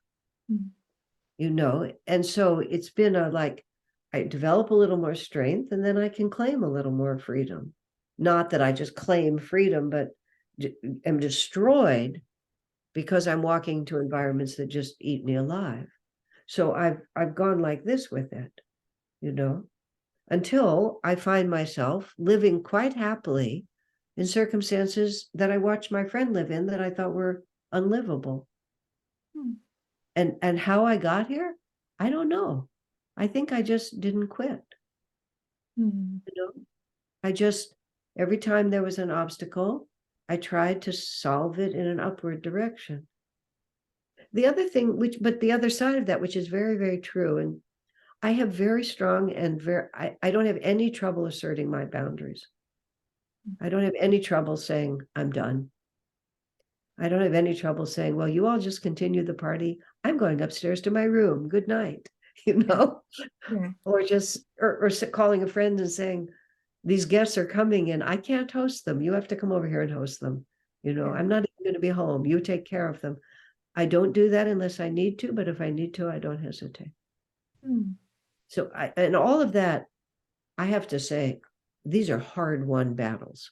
You know, and so it's been I develop a little more strength and then I can claim a little more freedom. Not that I just claim freedom, but am destroyed because I'm walking to environments that just eat me alive. So I've gone like this with it, you know, until I find myself living quite happily in circumstances that I watched my friend live in that I thought were unlivable. And how I got here, I don't know. I think I just didn't quit. You know, I just, every time there was an obstacle, I tried to solve it in an upward direction. The other thing, but the other side of that, which is very, very true, and I have very strong and I don't have any trouble asserting my boundaries. I don't have any trouble saying, I'm done. I don't have any trouble saying, well, you all just continue the party. I'm going upstairs to my room. Good night, you know, or just, or calling a friend and saying, these guests are coming and I can't host them. You have to come over here and host them. You know, I'm not even going to be home. You take care of them. I don't do that unless I need to, but if I need to, I don't hesitate. So and all of that, I have to say, these are hard-won battles.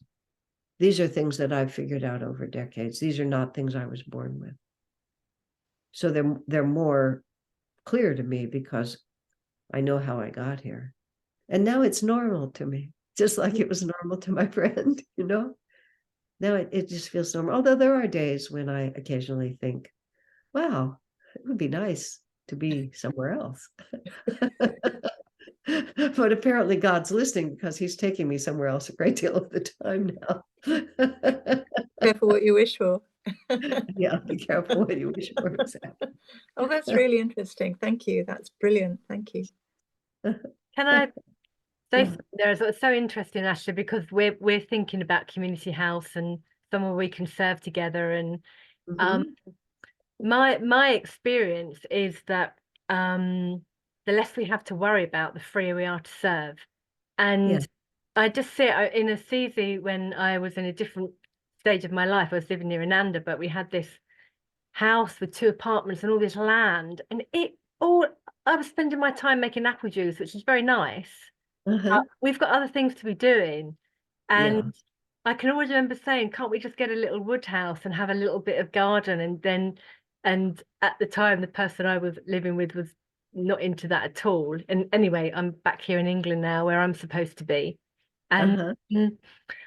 These are things that I've figured out over decades. These are not things I was born with. So they're more clear to me because I know how I got here. And now it's normal to me, just like it was normal to my friend, you know? Now it just feels normal. Although there are days when I occasionally think, wow, it would be nice to be somewhere else. But apparently God's listening because he's taking me somewhere else a great deal of the time now. Careful what you wish for. Yeah, be careful what you wish for. Exactly. Oh, that's really interesting. Thank you. That's brilliant. Thank you. Can I say Yeah. something there? It's so interesting, Asha, because we're thinking about community house and somewhere we can serve together. And my experience is that the less we have to worry about, the freer we are to serve. And I just see it in Assisi when I was in a different stage of my life. I was living near Ananda, but we had this house with 2 apartments and all this land, and I was spending my time making apple juice, which is very nice. We've got other things to be doing, and I can always remember saying, can't we just get a little wood house and have a little bit of garden? And at the time the person I was living with was not into that at all. And anyway, I'm back here in England now where I'm supposed to be, and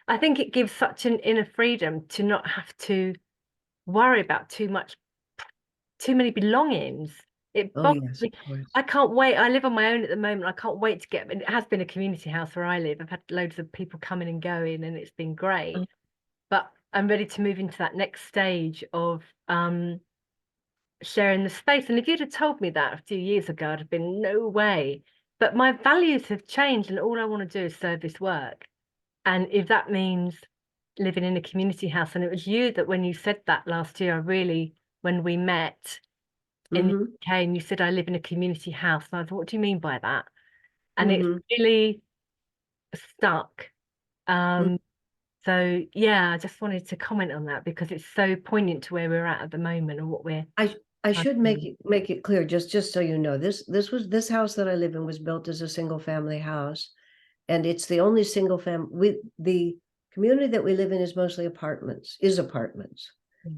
I think it gives such an inner freedom to not have to worry about too many belongings. It bothers me. I can't wait. I live on my own at the moment. I can't wait to get, and it has been a community house where I live. I've had loads of people coming and going and it's been great, but I'm ready to move into that next stage of sharing the space. And if you'd have told me that a few years ago, I'd have been no way. But my values have changed and all I want to do is serve this work. And if that means living in a community house, and it was you that when you said that last year, when we met, in the UK, and you said I live in a community house, and I thought, what do you mean by that? And it's really stuck. So yeah, I just wanted to comment on that because it's so poignant to where we're at the moment and what we're. I should make it clear, just so you know, this house that I live in was built as a single family house, and it's the only single family. The community that we live in is mostly apartments,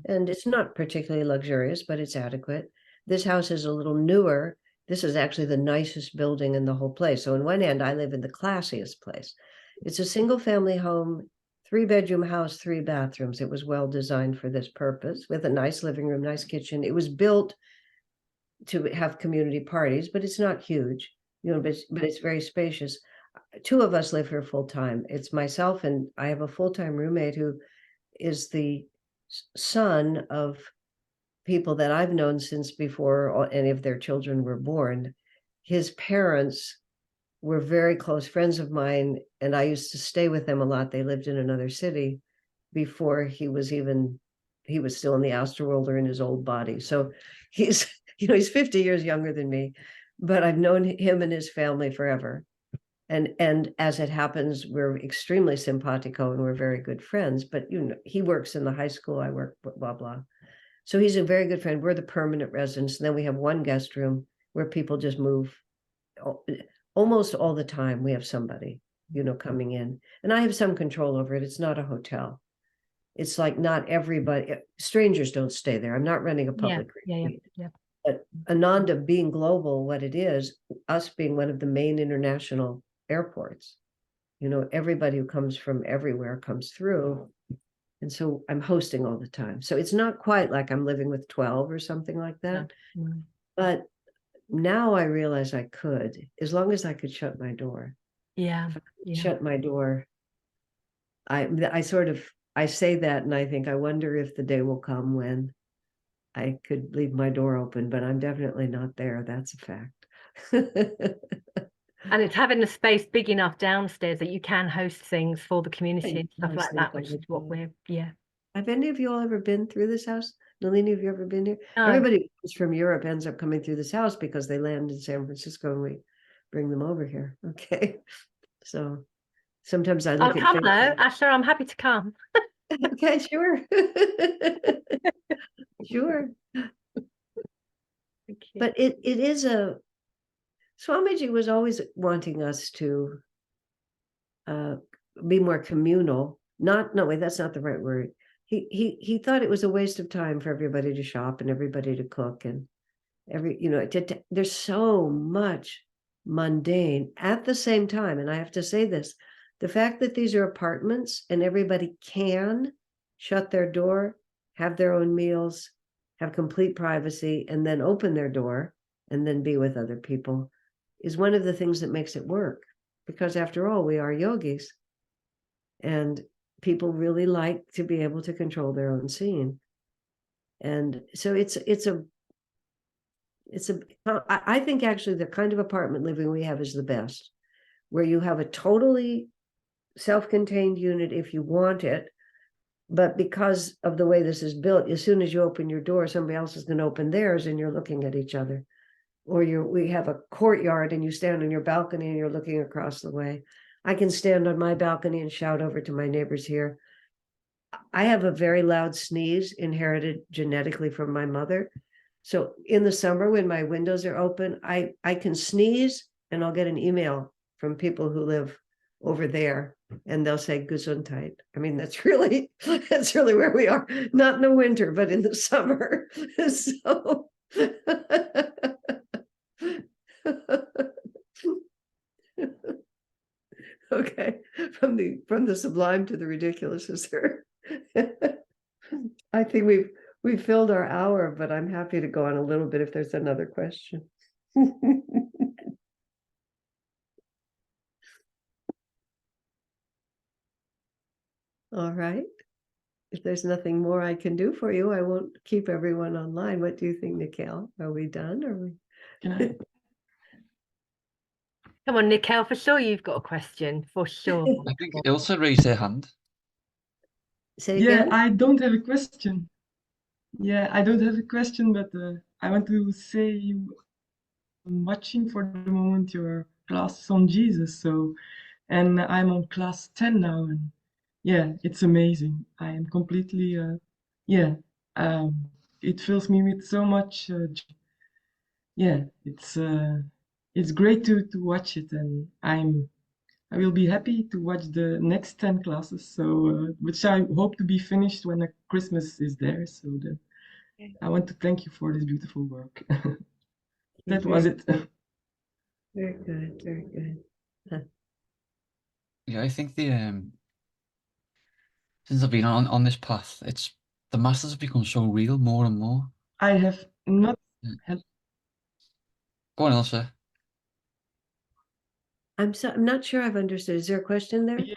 and it's not particularly luxurious, but it's adequate. This house is a little newer. This is actually the nicest building in the whole place. So on one end, I live in the classiest place. It's a single family home, 3-bedroom house, 3 bathrooms. It was well designed for this purpose, with a nice living room, nice kitchen. It was built to have community parties, but it's not huge, but it's very spacious. 2 of us live here full time. It's myself, and I have a full-time roommate who is the son of people that I've known since before any of their children were born. His parents were very close friends of mine, and I used to stay with them a lot. They lived in another city before he was still in the astral world or in his old body. So he's 50 years younger than me, but I've known him and his family forever. And as it happens, we're extremely simpatico and we're very good friends, but he works in the high school, I work, blah, blah. So he's a very good friend. We're the permanent residents. And then we have one guest room where people just move almost all the time. We have somebody, coming in, and I have some control over it. It's not a hotel. It's like not everybody, strangers don't stay there. I'm not running a public retreat. Yeah. But Ananda being global, what it is, us being one of the main international airports, everybody who comes from everywhere comes through. And so I'm hosting all the time. So it's not quite like I'm living with 12 or something like that. No. But now I realize I could, as long as I could shut my door. Yeah. Shut my door. I say that, and I think, I wonder if the day will come when I could leave my door open, but I'm definitely not there. That's a fact. And it's having the space big enough downstairs that you can host things for the community and stuff like that, which is what we're, Have any of you all ever been through this house? Nalini, have you ever been here? No. Everybody who's from Europe ends up coming through this house because they land in San Francisco and we bring them over here. Okay. So sometimes I look I'll come though, Asha, I'm happy to come. Okay, sure. Sure. But it is Swamiji was always wanting us to be more communal. Wait, that's not the right word. He thought it was a waste of time for everybody to shop and everybody to cook and there's so much mundane at the same time. And I have to say this, the fact that these are apartments and everybody can shut their door, have their own meals, have complete privacy, and then open their door and then be with other people is one of the things that makes it work. Because after all, we are yogis. And people really like to be able to control their own scene. And so I think actually the kind of apartment living we have is the best, where you have a totally self-contained unit if you want it, but because of the way this is built, as soon as you open your door, somebody else is going to open theirs and you're looking at each other. Or we have a courtyard and you stand on your balcony and you're looking across the way. I can stand on my balcony and shout over to my neighbors here. I have a very loud sneeze inherited genetically from my mother. So in the summer when my windows are open, I can sneeze and I'll get an email from people who live over there and they'll say Gesundheit. I mean, that's really where we are. Not in the winter, but in the summer. So okay, from the sublime to the ridiculous is there. I think we've filled our hour, but I'm happy to go on a little bit if there's another question. All right. If there's nothing more I can do for you, I won't keep everyone online. What do you think, Nikhil? Are we done? Are we? Can I? Come on, Nikhil, for sure you've got a question, for sure. I think Ilse raised her hand. Say Yeah, again? I don't have a question. Yeah, I don't have a question, but I want to say I'm watching for the moment your class on Jesus. So, and I'm on class 10 now, and yeah, it's amazing. I am completely, yeah, it fills me with so much joy. Yeah, it's great to watch it, and I will be happy to watch the next 10 classes. So, which I hope to be finished when Christmas is there. So then I want to thank you for this beautiful work. That was it. Very good, very good. Yeah, I think since I've been on this path, it's the masters have become so real more and more. I have not Yeah. had. Go on, Elsa. I'm not sure I've understood. Is there a question there? Yeah.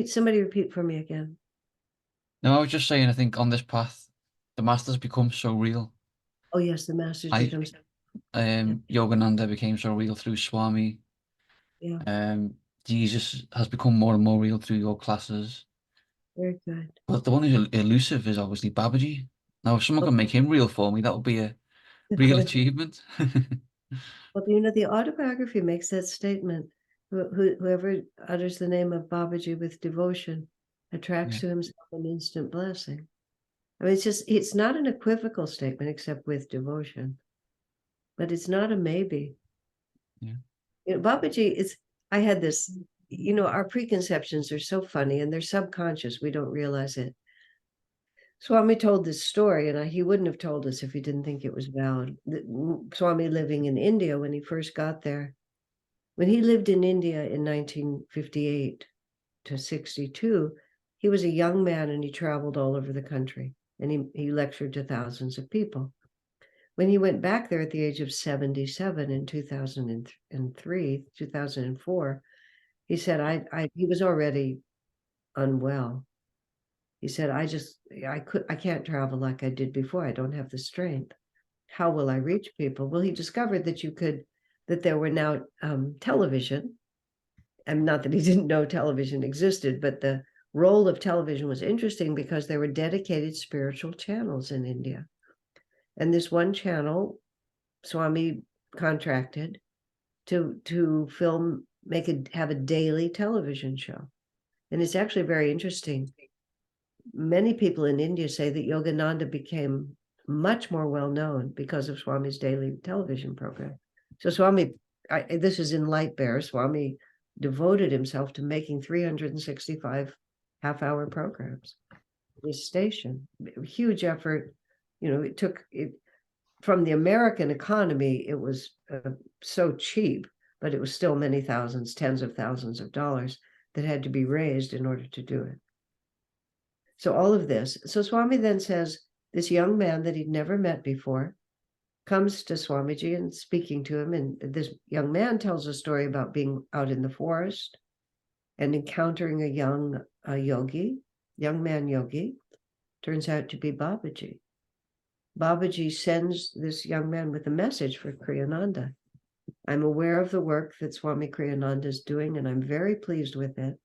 Somebody repeat for me again. No, I was just saying, I think on this path, the masters become so real. Oh yes, the masters I- becomes Yogananda became so real through Swami. yeah, Jesus has become more and more real through your classes. very good. But the one who's elusive is obviously Babaji. Now, if someone can make him real for me, that would be a real achievement. Well, you know, the autobiography makes that statement. Whoever utters the name of Babaji with devotion attracts to himself an instant blessing. I mean, it's not an equivocal statement except with devotion, but it's not a maybe. Yeah. You know, Babaji is, I had this, you know, our preconceptions are so funny and they're subconscious. We don't realize it. Swami told this story, and he wouldn't have told us if he didn't think it was valid. Swami living in India when he first got there. When he lived in India in 1958 to 62, he was a young man and he traveled all over the country and he lectured to thousands of people. When he went back there at the age of 77 in 2003, 2004, he said, he was already unwell. He said, I can't travel like I did before. I don't have the strength. How will I reach people? Well, he discovered that there were now television. And not that he didn't know television existed, but the role of television was interesting because there were dedicated spiritual channels in India. And this one channel, Swami contracted to film, have a daily television show. And it's actually very interesting. Many people in India say that Yogananda became much more well-known because of Swami's daily television program. So Swami, this is in Light Bear, Swami devoted himself to making 365 half-hour programs. This station, huge effort. You know, it took it from the American economy. It was so cheap, but it was still many thousands, tens of thousands of dollars that had to be raised in order to do it. So all of this. So Swami then says, this young man that he'd never met before comes to Swamiji and speaking to him. And this young man tells a story about being out in the forest and encountering a young man yogi, turns out to be Babaji. Babaji sends this young man with a message for Kriyananda. I'm aware of the work that Swami Kriyananda is doing, and I'm very pleased with it,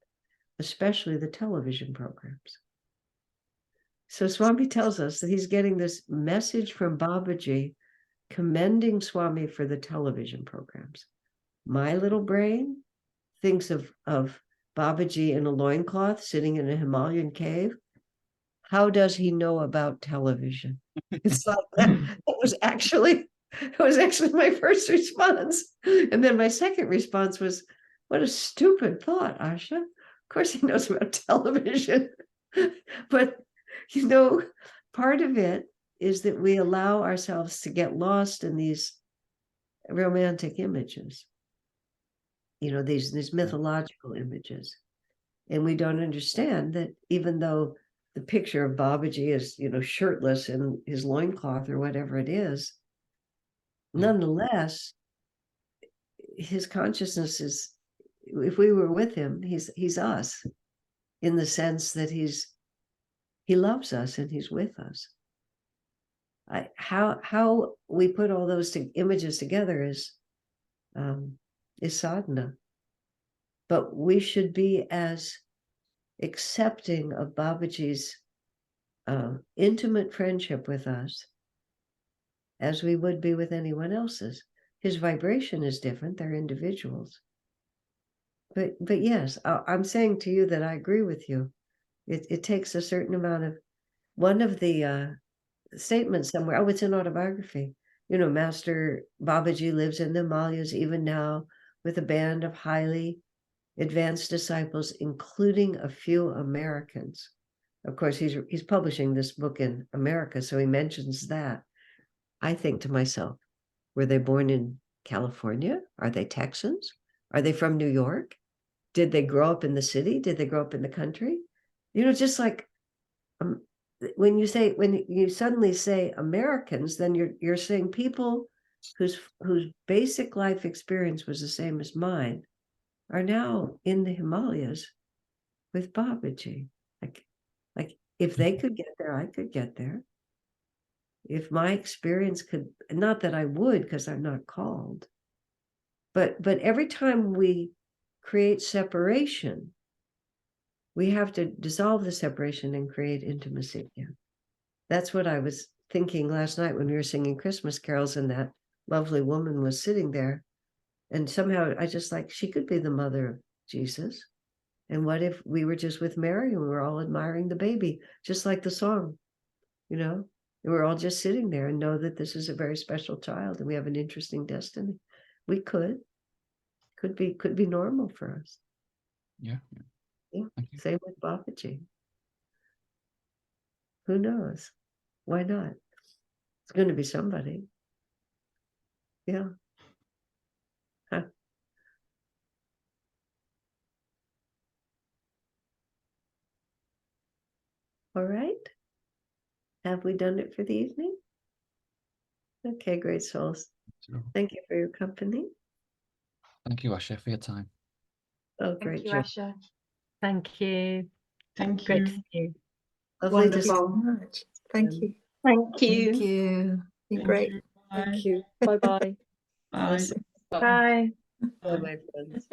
especially the television programs. So Swami tells us that he's getting this message from Babaji commending Swami for the television programs. My little brain thinks of Babaji in a loincloth sitting in a Himalayan cave. How does he know about television? It's like that. It was actually my first response. And then my second response was, what a stupid thought, Asha. Of course he knows about television. But, you know, part of it is that we allow ourselves to get lost in these romantic images, you know, these mythological images. And we don't understand that even though the picture of Babaji is, you know, shirtless in his loincloth or whatever it is, nonetheless, his consciousness is, if we were with him, he's us, in the sense that he loves us and he's with us. How we put all those images together is sadhana. But we should be as accepting of Babaji's intimate friendship with us as we would be with anyone else's. His vibration is different. They're individuals. But yes, I'm saying to you that I agree with you. It takes a certain amount of, one of the statements somewhere, oh, it's an autobiography. You know, Master Babaji lives in the Himalayas even now with a band of highly advanced disciples, including a few Americans. Of course, he's publishing this book in America, so he mentions that. I think to myself, were they born in California? Are they Texans? Are they from New York? Did they grow up in the city? Did they grow up in the country? You know, just like when you suddenly say Americans, then you're saying people whose basic life experience was the same as mine are now in the Himalayas with Babaji. Like if they could get there, I could get there. If my experience could, not that I would, because I'm not called, but every time we create separation, we have to dissolve the separation and create intimacy again. That's what I was thinking last night when we were singing Christmas carols, and that lovely woman was sitting there. And somehow I just like, she could be the mother of Jesus. And what if we were just with Mary and we were all admiring the baby, just like the song, you know? And we're all just sitting there and know that this is a very special child and we have an interesting destiny. We could be normal for us. Yeah. Yeah. Same with Babaji. Who knows? Why not? It's going to be somebody. Yeah. Huh. All right. Have we done it for the evening? Okay, great souls. Thank you for your company. Thank you, Asha, for your time. Oh, great Thank you, job. Asha. Thank you. Thank Great you. to see you. Lovely to Thank you see so much. Thank you. Thank Thank you. you. Been Thank great. you. Thank Bye. you. Bye-bye. Bye. Blessing. Bye. you, my friends.